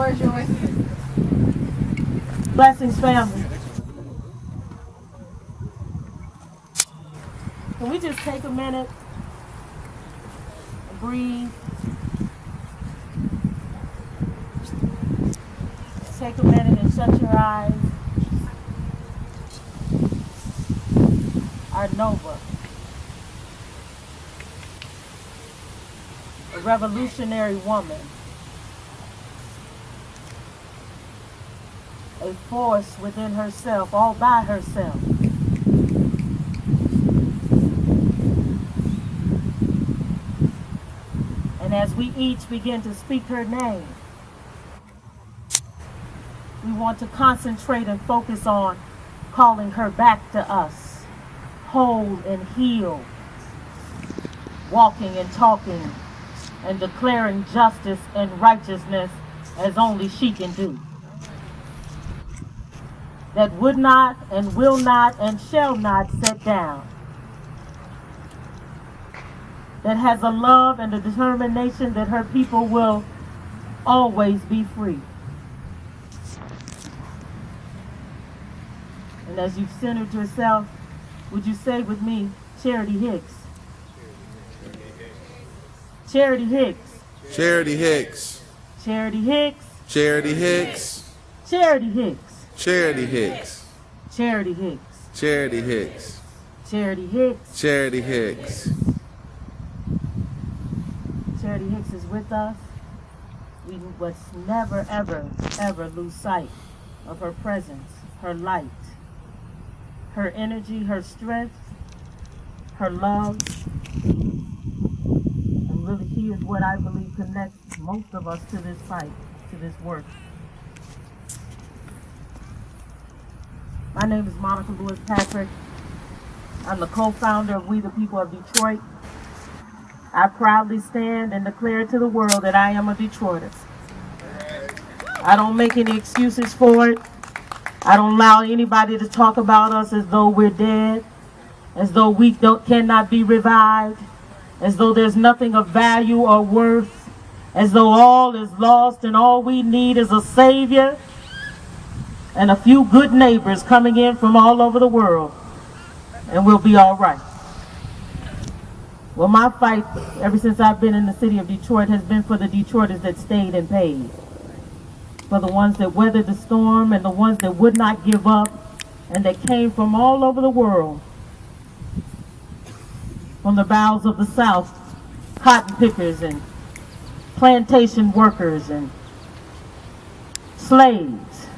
floor is yours. Blessings, family. Can we just take a minute and breathe? Take a minute and shut your eyes. Our Nova, a revolutionary woman, a force within herself, all by herself. And as we each begin to speak her name, we want to concentrate and focus on calling her back to us, whole and healed, walking and talking and declaring justice and righteousness as only she can do. That would not and will not and shall not sit down. That has a love and a determination that her people will always be free. And as you've centered yourself, would you say with me, Charity Hicks? Charity Hicks. Charity Hicks. Charity Hicks. Charity Hicks. Charity Hicks. Charity Hicks. Charity Hicks. Charity Hicks. Charity Hicks. Charity Hicks. Charity Hicks is with us. We must never, ever, ever lose sight of her presence, her light, her energy, her strength, her love. And really, she is what I believe connects most of us to this fight, to this work. My name is Monica Lewis Patrick. I'm the co-founder of We the People of Detroit. I proudly stand and declare to the world that I am a Detroiter. I don't make any excuses for it. I don't allow anybody to talk about us as though we're dead, as though we cannot be revived, as though there's nothing of value or worth, as though all is lost and all we need is a Savior and a few good neighbors coming in from all over the world, and we'll be all right. Well, my fight, ever since I've been in the city of Detroit, has been for the Detroiters that stayed and paid. For the ones that weathered the storm and the ones that would not give up and that came from all over the world. From the bowels of the South, cotton pickers and plantation workers and slaves,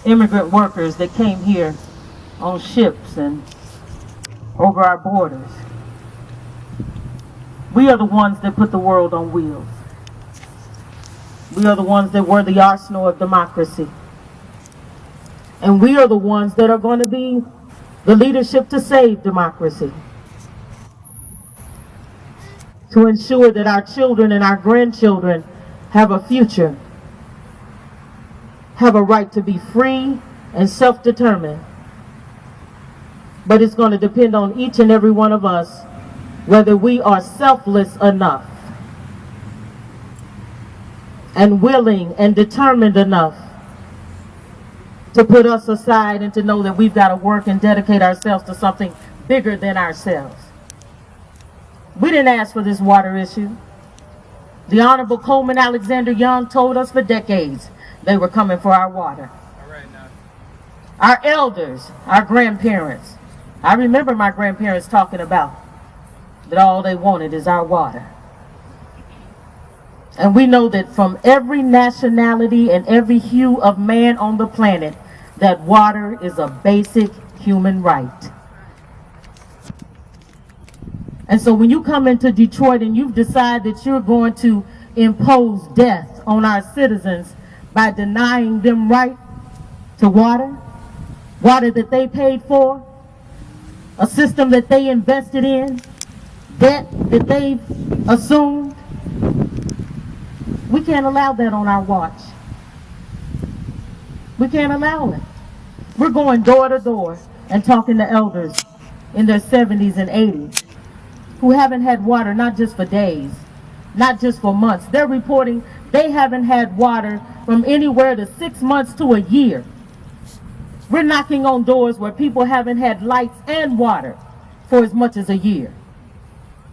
immigrant workers that came here on ships and over our borders. We are the ones that put the world on wheels. We are the ones that were the arsenal of democracy. And we are the ones that are going to be the leadership to save democracy. To ensure that our children and our grandchildren have a future, have a right to be free and self-determined. But it's going to depend on each and every one of us whether we are selfless enough and willing and determined enough to put us aside and to know that we've got to work and dedicate ourselves to something bigger than ourselves. We didn't ask for this water issue. The Honorable Coleman Alexander Young told us for decades they were coming for our water. Our elders, our grandparents. I remember my grandparents talking about that all they wanted is our water. And we know that from every nationality and every hue of man on the planet, that water is a basic human right. And so when you come into Detroit and you've decided that you're going to impose death on our citizens by denying them right to water, water that they paid for, a system that they invested in, debt that they've assumed, we can't allow that on our watch. We can't allow it. We're going door to door and talking to elders in their 70s and 80s who haven't had water not just for days, not just for months. They're reporting they haven't had water from anywhere to 6 months to a year. We're knocking on doors where people haven't had lights and water for as much as a year.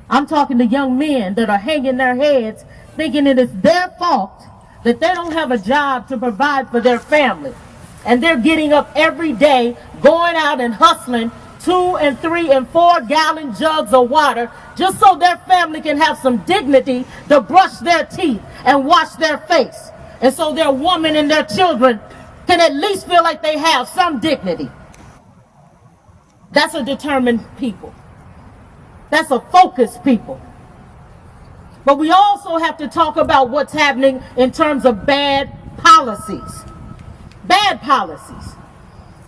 I'm talking to young men that are hanging their heads thinking it is their fault that they don't have a job to provide for their family. And they're getting up every day, going out and hustling 2 and 3 and 4 gallon jugs of water just so their family can have some dignity to brush their teeth and wash their face. And so their woman and their children can at least feel like they have some dignity. That's a determined people. That's a focused people. But we also have to talk about what's happening in terms of bad policies. Bad policies.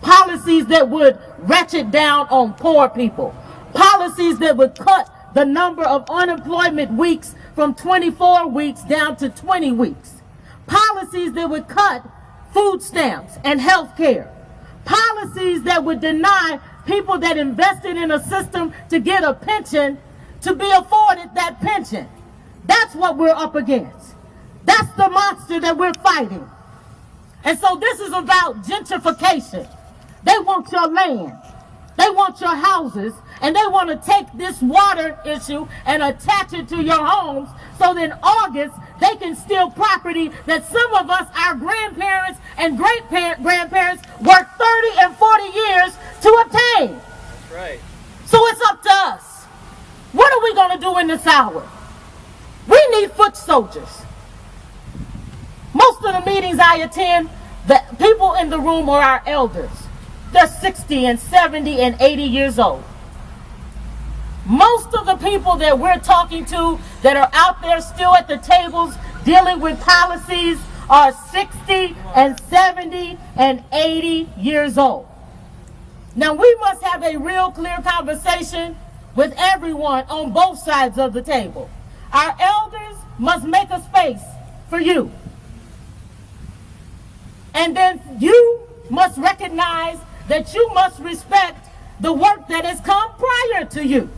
Policies that would ratchet down on poor people. Policies that would cut the number of unemployment weeks from 24 weeks down to 20 weeks. Policies that would cut food stamps and health care. Policies that would deny people that invested in a system to get a pension to be afforded that pension. That's what we're up against. That's the monster that we're fighting. And so this is about gentrification. They want your land. They want your houses. And they want to take this water issue and attach it to your homes so that in August they can steal property that some of us, our grandparents and great-grandparents, worked 30 and 40 years to obtain. That's right. So it's up to us. What are we going to do in this hour? We need foot soldiers. Most of the meetings I attend, the people in the room are our elders. They're 60 and 70 and 80 years old. Most of the people that we're talking to that are out there still at the tables dealing with policies are 60 and 70 and 80 years old. Now we must have a real clear conversation with everyone on both sides of the table. Our elders must make a space for you. And then you must recognize that you must respect the work that has come prior to you.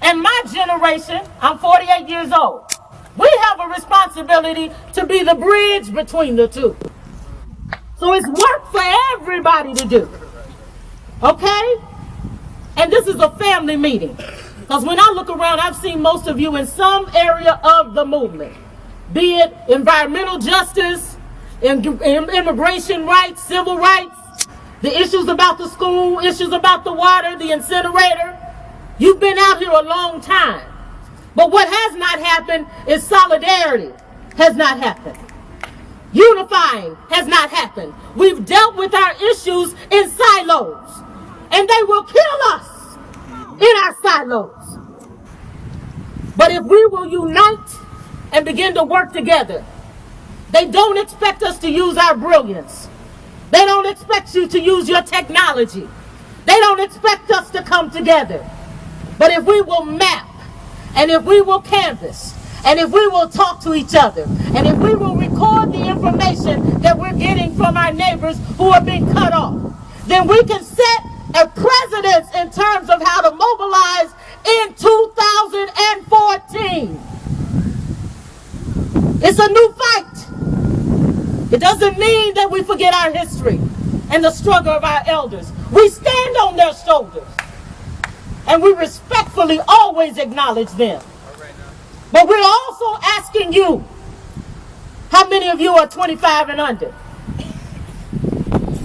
And my generation, I'm 48 years old, we have a responsibility to be the bridge between the two. So it's work for everybody to do. Okay? And this is a family meeting. Because when I look around, I've seen most of you in some area of the movement. Be it environmental justice, immigration rights, civil rights, the issues about the school, issues about the water, the incinerator. You've been out here a long time. But what has not happened is solidarity has not happened. Unifying has not happened. We've dealt with our issues in silos. And they will kill us in our silos. But if we will unite and begin to work together, they don't expect us to use our brilliance. They don't expect you to use your technology. They don't expect us to come together. But if we will map, and if we will canvas, and if we will talk to each other, and if we will record the information that we're getting from our neighbors who are being cut off, then we can set a precedence in terms of how to mobilize in 2014. It's a new fight. It doesn't mean that we forget our history and the struggle of our elders. We stand on their shoulders. And we respectfully always acknowledge them. But we're also asking you, how many of you are 25 and under?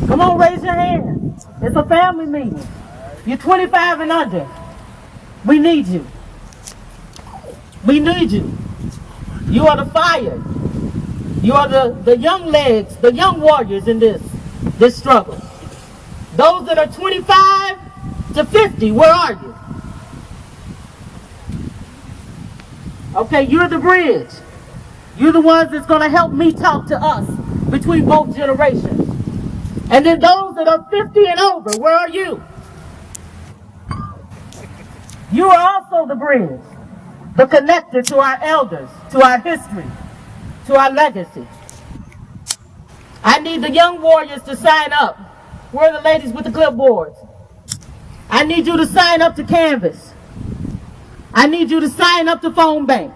Come on, raise your hand. It's a family meeting. You're 25 and under. We need you. We need you. You are the fire. You are the young legs, the young warriors in this struggle. Those that are 25 to 50, where are you? Okay, you're the bridge. You're the ones that's going to help me talk to us between both generations. And then those that are 50 and over, where are you? You are also the bridge, the connector to our elders, to our history, to our legacy. I need the young warriors to sign up. Where are the ladies with the clipboards? I need you to sign up to Canvas. I need you to sign up to phone bank.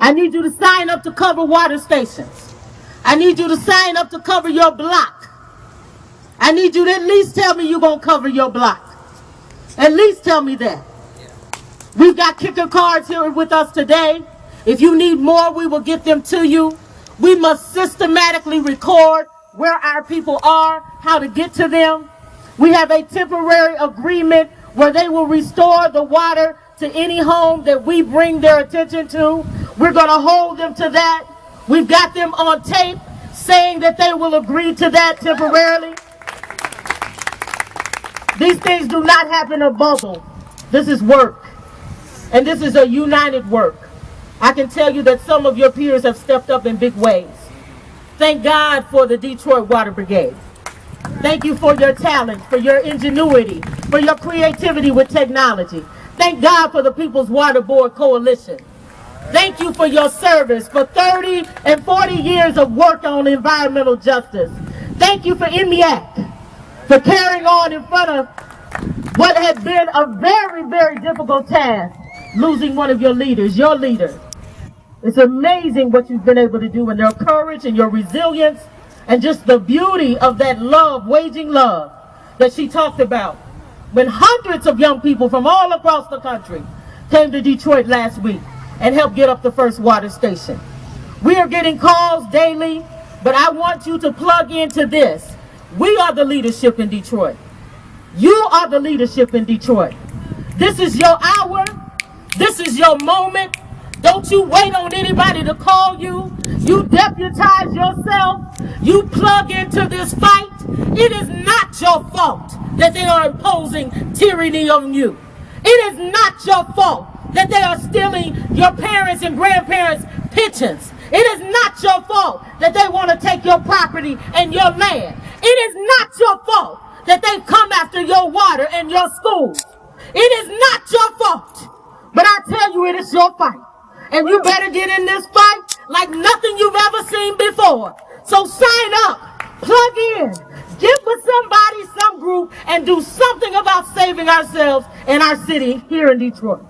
I need you to sign up to cover water stations. I need you to sign up to cover your block. I need you to at least tell me you're going to cover your block. At least tell me that. We've got kicker cards here with us today. If you need more, we will get them to you. We must systematically record where our people are, how to get to them. We have a temporary agreement where they will restore the water to any home that we bring their attention to. We're going to hold them to that. We've got them on tape saying that they will agree to that temporarily. These things do not happen in a bubble. This is work. And this is a united work. I can tell you that some of your peers have stepped up in big ways. Thank God for the Detroit Water Brigade. Thank you for your talent, for your ingenuity, for your creativity with technology. Thank God for the People's Water Board Coalition. Thank you for your service, for 30 and 40 years of work on environmental justice. Thank you for MEAC, for carrying on in front of what had been a very, very difficult task, losing one of your leaders, your leader. It's amazing what you've been able to do, and your courage and your resilience and just the beauty of that love, waging love that she talked about. When hundreds of young people from all across the country came to Detroit last week and helped get up the first water station. We are getting calls daily, but I want you to plug into this. We are the leadership in Detroit. You are the leadership in Detroit. This is your hour. This is your moment. Don't you wait on anybody to call you. You deputize yourself. You plug into this fight. It is not your fault that they are imposing tyranny on you. It is not your fault that they are stealing your parents' and grandparents' pensions. It is not your fault that they want to take your property and your land. It is not your fault that they've come after your water and your schools. It is not your fault. But I tell you, it is your fight. And you better get in this fight like nothing you've ever seen before. So sign up, plug in, get with somebody, some group, and do something about saving ourselves and our city here in Detroit.